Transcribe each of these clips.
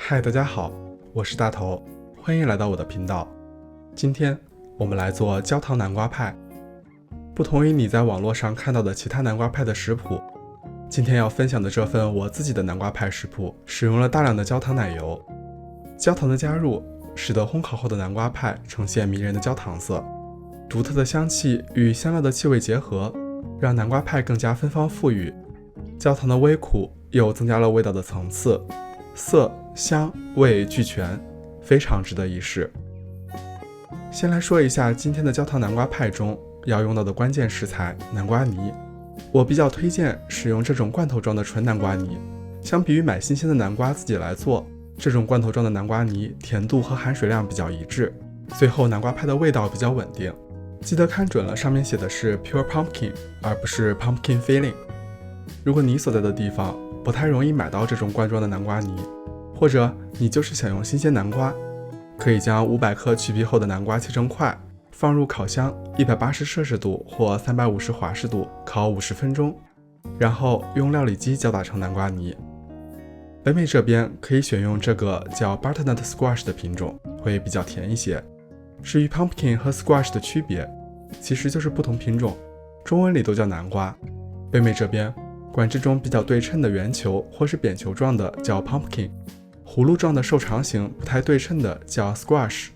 嗨，大家好，我是大头，欢迎来到我的频道。今天我们来做焦糖南瓜派。不同于你在网络上看到的其他南瓜派的食谱，今天要分享的这份我自己的南瓜派食谱使用了大量的焦糖奶油。焦糖的加入使得烘烤后的南瓜派呈现迷人的焦糖色，独特的香气与香料的气味结合，让南瓜派更加芬芳馥郁。焦糖的微苦又增加了味道的层次，色香味俱全，非常值得一试。先来说一下今天的焦糖南瓜派中要用到的关键食材南瓜泥。我比较推荐使用这种罐头状的纯南瓜泥，相比于买新鲜的南瓜自己来做，这种罐头状的南瓜泥甜度和含水量比较一致，最后南瓜派的味道比较稳定。记得看准了，上面写的是 pure pumpkin 而不是 pumpkin filling。如果你所在的地方不太容易买到这种罐装的南瓜泥，或者你就是想用新鲜南瓜，可以将500克去皮后的南瓜切成块，放入烤箱180摄氏度或350华氏度烤50分钟，然后用料理机搅打成南瓜泥。北美这边可以选用这个叫 butternut squash 的品种，会比较甜一些。至于 pumpkin 和 squash 的区别，其实就是不同品种，中文里都叫南瓜。北美这边管这种比较对称的圆球或是扁球状的叫 pumpkin， 葫芦状的瘦长型不太对称的叫 squash。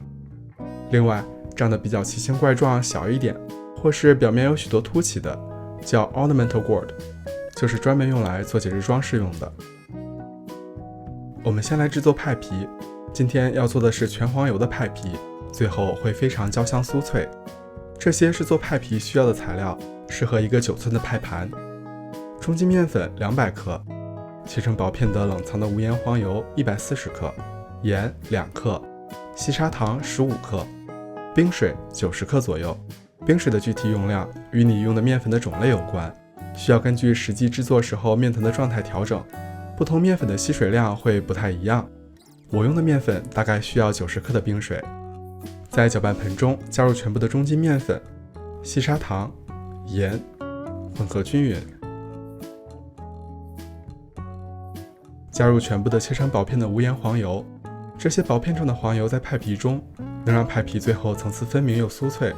另外长得比较奇形怪状小一点，或是表面有许多凸起的叫 ornamental gourd， 就是专门用来做节日装饰用的。我们先来制作派皮，今天要做的是全黄油的派皮，最后会非常焦香酥脆。这些是做派皮需要的材料，适合一个9寸的派盘。中筋面粉200克，切成薄片的冷藏的无盐黄油140克，盐2克，细砂糖15克，冰水90克左右。冰水的具体用量与你用的面粉的种类有关，需要根据实际制作时候面团的状态调整，不同面粉的吸水量会不太一样。我用的面粉大概需要90克的冰水。在搅拌盆中加入全部的中筋面粉、细砂糖、盐，混合均匀。加入全部的切成薄片的无盐黄油，这些薄片状的黄油在派皮中能让派皮最后层次分明又酥脆。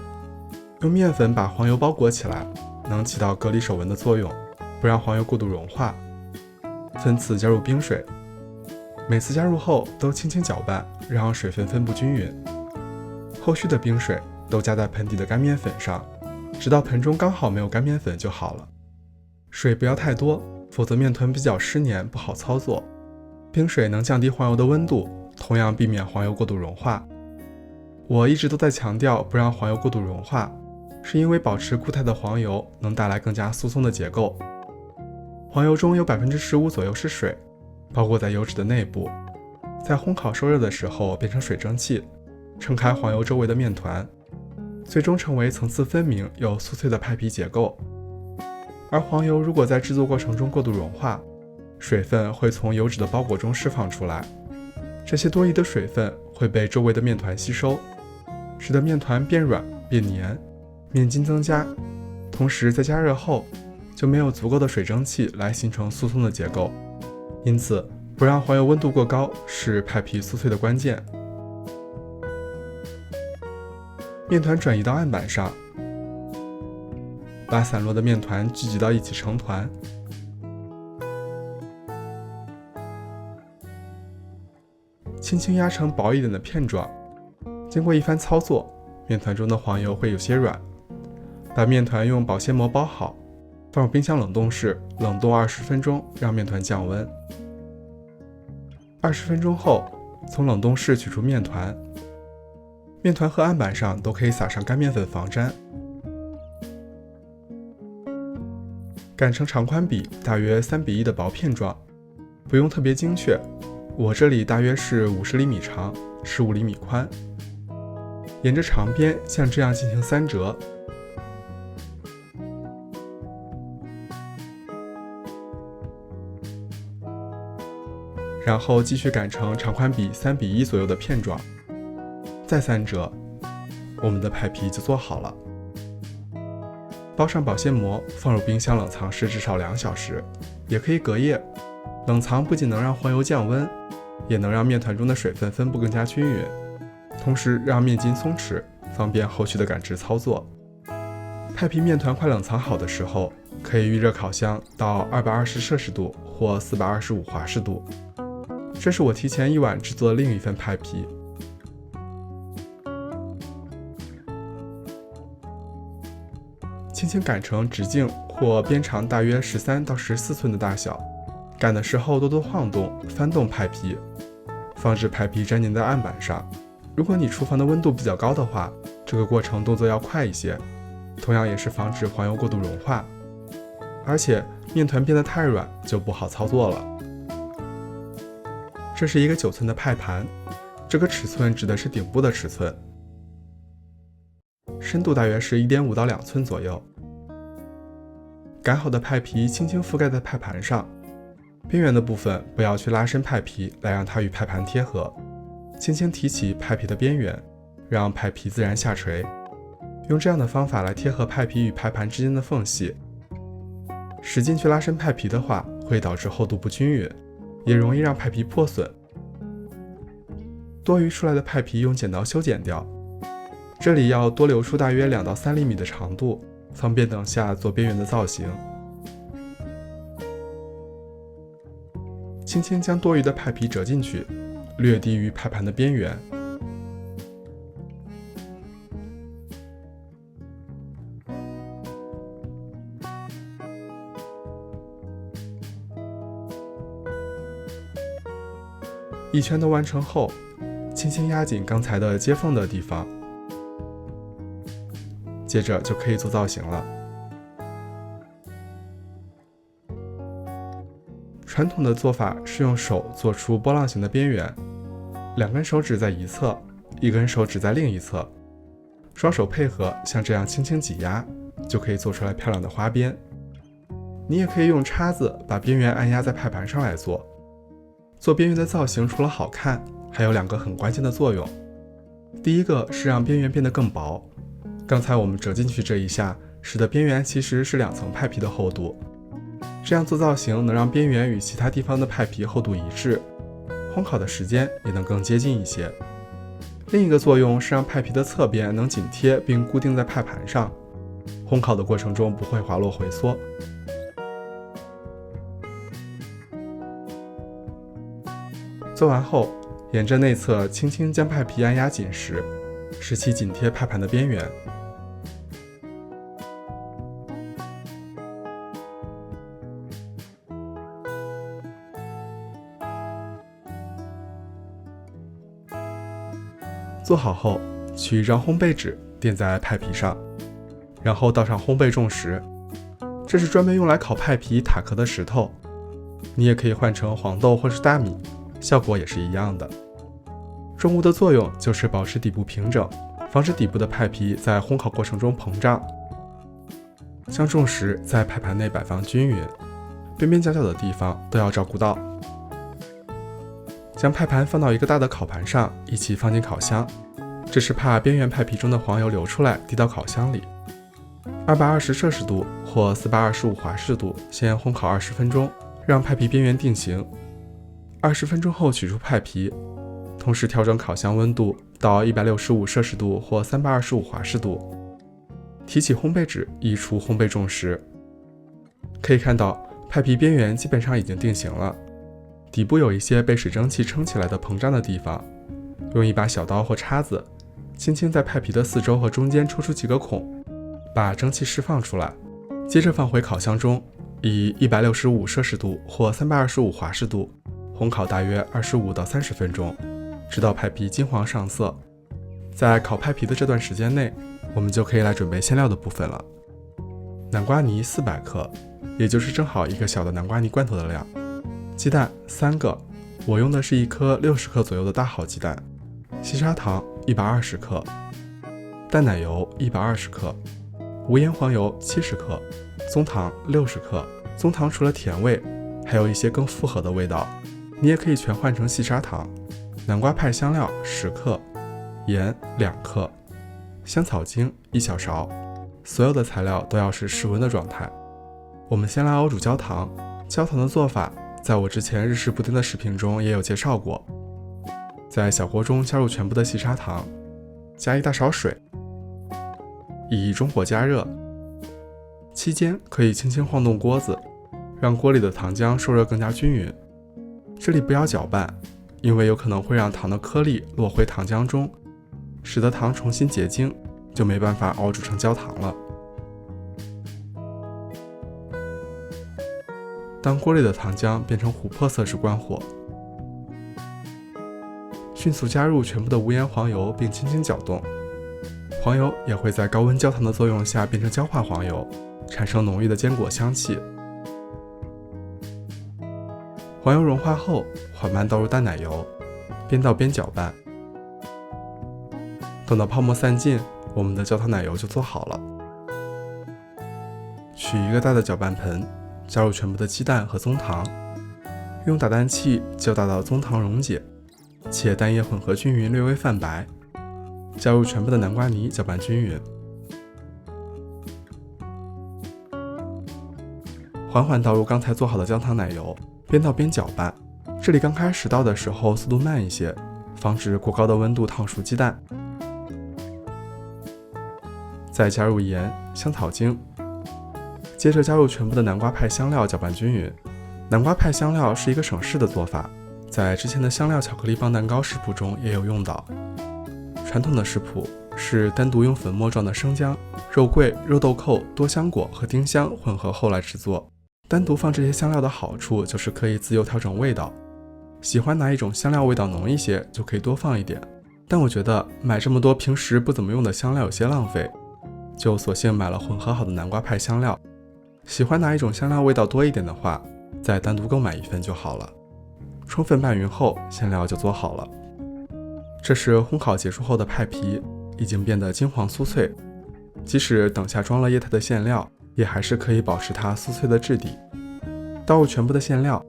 用面粉把黄油包裹起来，能起到隔离手纹的作用，不让黄油过度融化。分次加入冰水，每次加入后都轻轻搅拌，让水分分布均匀。后续的冰水都加在盆底的干面粉上，直到盆中刚好没有干面粉就好了。水不要太多，否则面团比较湿黏，不好操作。冰水能降低黄油的温度，同样避免黄油过度融化。我一直都在强调不让黄油过度融化，是因为保持固态的黄油能带来更加疏松的结构。黄油中有 15% 左右是水，包裹在油脂的内部，在烘烤受热的时候变成水蒸气，撑开黄油周围的面团，最终成为层次分明又酥脆的派皮结构。而黄油如果在制作过程中过度融化，水分会从油脂的包裹中释放出来，这些多余的水分会被周围的面团吸收，使得面团变软变黏，面筋增加，同时在加热后就没有足够的水蒸气来形成疏松的结构。因此不让黄油温度过高是派皮酥脆的关键。面团转移到案板上，把散落的面团聚集到一起成团，轻轻压成薄一点的片状。经过一番操作，面团中的黄油会有些软。把面团用保鲜膜包好，放入冰箱冷冻室冷冻20分钟，让面团降温。20分钟后，从冷冻室取出面团，面团和案板上都可以撒上干面粉防粘。擀成长宽比大约3:1的薄片状，不用特别精确，我这里大约是50厘米长，15厘米宽。沿着长边像这样进行3折，然后继续擀成长宽比3:1左右的片状，再3折，我们的派皮就做好了。包上保鲜膜，放入冰箱冷藏室至少2小时，也可以隔夜。冷藏不仅能让黄油降温，也能让面团中的水分分布更加均匀，同时让面筋松弛，方便后续的擀制操作。派皮面团快冷藏好的时候，可以预热烤箱到220摄氏度或425华氏度。这是我提前1晚制作的另一份派皮。轻轻擀成直径或边长大约13到14寸的大小，擀的时候多多晃动、翻动派皮，防止派皮粘黏在案板上。如果你厨房的温度比较高的话，这个过程动作要快一些，同样也是防止黄油过度融化，而且面团变得太软就不好操作了。这是一个9寸的派盘，这个尺寸指的是顶部的尺寸，深度大约是1.5到2寸左右。擀好的派皮轻轻覆盖在派盘上，边缘的部分不要去拉伸派皮来让它与派盘贴合，轻轻提起派皮的边缘，让派皮自然下垂。用这样的方法来贴合派皮与派盘之间的缝隙。使劲去拉伸派皮的话，会导致厚度不均匀，也容易让派皮破损。多余出来的派皮用剪刀修剪掉，这里要多留出大约2到3厘米的长度，方便等下做边缘的造型。轻轻将多余的派皮折进去，略低于派盘的边缘。一圈都完成后，轻轻压紧刚才的接缝的地方，接着就可以做造型了。传统的做法是用手做出波浪形的边缘，2根手指在一侧，1根手指在另一侧，双手配合，像这样轻轻挤压，就可以做出来漂亮的花边。你也可以用叉子把边缘按压在派盘上来做。做边缘的造型除了好看，还有2个很关键的作用。第一个是让边缘变得更薄，刚才我们折进去这一下，使得边缘其实是2层派皮的厚度。这样做造型能让边缘与其他地方的派皮厚度一致，烘烤的时间也能更接近一些。另一个作用是让派皮的侧边能紧贴并固定在派盘上，烘烤的过程中不会滑落回缩。做完后，沿着内侧轻轻将派皮按压紧实，使其紧贴派盘的边缘。做好后，取一张烘焙纸垫在派皮上，然后倒上烘焙重石，这是专门用来烤派皮塔壳的石头，你也可以换成黄豆或是大米，效果也是一样的。重物的作用就是保持底部平整，防止底部的派皮在烘烤过程中膨胀。将重石在派盘内摆放均匀，边边角角的地方都要照顾到。将派盘放到一个大的烤盘上，一起放进烤箱，这是怕边缘派皮中的黄油流出来滴到烤箱里。220摄氏度或425华氏度先烘烤20分钟，让派皮边缘定型。20分钟后取出派皮，同时调整烤箱温度到165摄氏度或325华氏度。提起烘焙纸，移除烘焙重石。可以看到派皮边缘基本上已经定型了，底部有一些被水蒸气撑起来的膨胀的地方，用一把小刀或叉子轻轻在派皮的四周和中间抽出几个孔，把蒸汽释放出来，接着放回烤箱中，以165摄氏度或325华氏度烘烤大约25到30分钟，直到派皮金黄上色。在烤派皮的这段时间内，我们就可以来准备馅料的部分了。南瓜泥400克，也就是正好一个小的南瓜泥罐头的量。鸡蛋3个，我用的是一颗60克左右的大好鸡蛋。细砂糖120克，淡奶油120克，无盐黄油70克，棕糖60克。棕糖除了甜味，还有一些更复合的味道，你也可以全换成细砂糖。南瓜派香料10克，盐2克，香草精1小勺。所有的材料都要是室温的状态。我们先来熬煮焦糖，焦糖的做法在我之前日式布丁的视频中也有介绍过。在小锅中加入全部的细砂糖，加一大勺水，以中火加热，期间可以轻轻晃动锅子，让锅里的糖浆受热更加均匀。这里不要搅拌，因为有可能会让糖的颗粒落回糖浆中，使得糖重新结晶，就没办法熬煮成焦糖了。当锅里的糖浆变成琥珀色时关火，迅速加入全部的无盐黄油并轻轻搅动，黄油也会在高温焦糖的作用下变成焦化黄油，产生浓郁的坚果香气。黄油融化后，缓慢倒入淡奶油，边倒边搅拌。等到泡沫散尽，我们的焦糖奶油就做好了。取一个大的搅拌盆，加入全部的鸡蛋和棕糖，用打蛋器搅打到棕糖溶解，且蛋液混合均匀，略微泛白。加入全部的南瓜泥，搅拌均匀。缓缓倒入刚才做好的焦糖奶油，边倒边搅拌。这里刚开始倒的时候速度慢一些，防止过高的温度烫熟鸡蛋。再加入盐、香草精，接着加入全部的南瓜派香料，搅拌均匀。南瓜派香料是一个省事的做法，在之前的香料巧克力棒蛋糕食谱中也有用到。传统的食谱是单独用粉末状的生姜、肉桂、肉豆蔻、多香果和丁香混合后来制作。单独放这些香料的好处就是可以自由调整味道，喜欢哪一种香料味道浓一些就可以多放一点，但我觉得买这么多平时不怎么用的香料有些浪费，就索性买了混合好的南瓜派香料。喜欢哪一种香料味道多一点的话，再单独购买一份就好了。充分拌匀后，馅料就做好了。这是烘烤结束后的派皮，已经变得金黄酥脆，即使等下装了液态的馅料，也还是可以保持它酥脆的质地。倒入全部的馅料，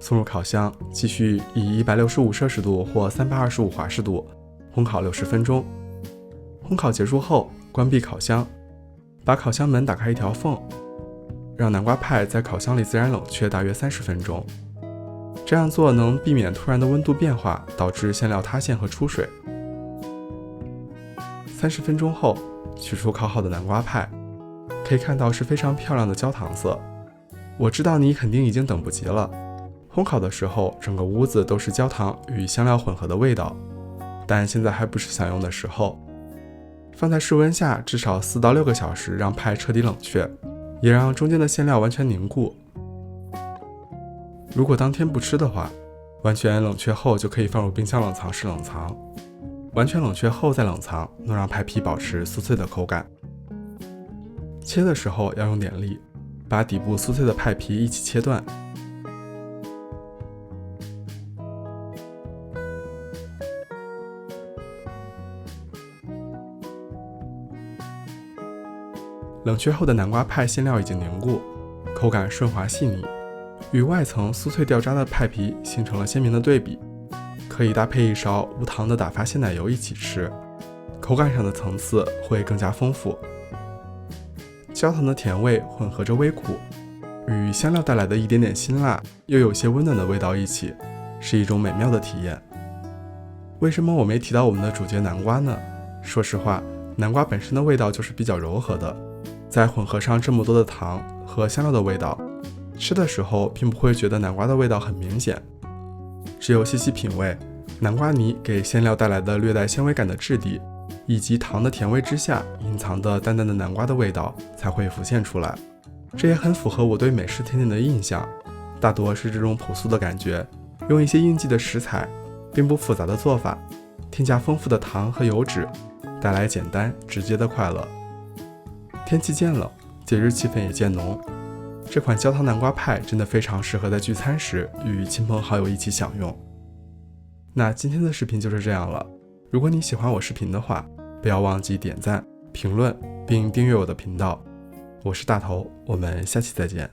送入烤箱，继续以165摄氏度或325华氏度烘烤60分钟。烘烤结束后，关闭烤箱，把烤箱门打开一条缝，让南瓜派在烤箱里自然冷却大约30分钟。这样做能避免突然的温度变化导致馅料塌陷和出水。30分钟后，取出烤好的南瓜派，可以看到是非常漂亮的焦糖色。我知道你肯定已经等不及了。烘烤的时候，整个屋子都是焦糖与香料混合的味道，但现在还不是享用的时候。放在室温下至少4到6个小时，让派彻底冷却，也让中间的馅料完全凝固。如果当天不吃的话，完全冷却后就可以放入冰箱冷藏室冷藏。完全冷却后再冷藏，能让派皮保持酥脆的口感。切的时候要用点力，把底部酥脆的派皮一起切断。冷却后的南瓜派馅料已经凝固，口感顺滑细腻，与外层酥脆掉渣的派皮形成了鲜明的对比，可以搭配一勺无糖的打发鲜奶油一起吃，口感上的层次会更加丰富。焦糖的甜味混合着微苦，与香料带来的一点点辛辣又有些温暖的味道一起，是一种美妙的体验。为什么我没提到我们的主角南瓜呢？说实话，南瓜本身的味道就是比较柔和的，再混合上这么多的糖和香料的味道，吃的时候并不会觉得南瓜的味道很明显，只有细细品味，南瓜泥给馅料带来的略带纤维感的质地，以及糖的甜味之下隐藏的淡淡的南瓜的味道才会浮现出来。这也很符合我对美式甜点的印象，大多是这种朴素的感觉，用一些应季的食材，并不复杂的做法，添加丰富的糖和油脂，带来简单直接的快乐。天气渐冷，节日气氛也渐浓，这款焦糖南瓜派真的非常适合在聚餐时与亲朋好友一起享用。那今天的视频就是这样了，如果你喜欢我视频的话，不要忘记点赞、评论并订阅我的频道。我是大头，我们下期再见。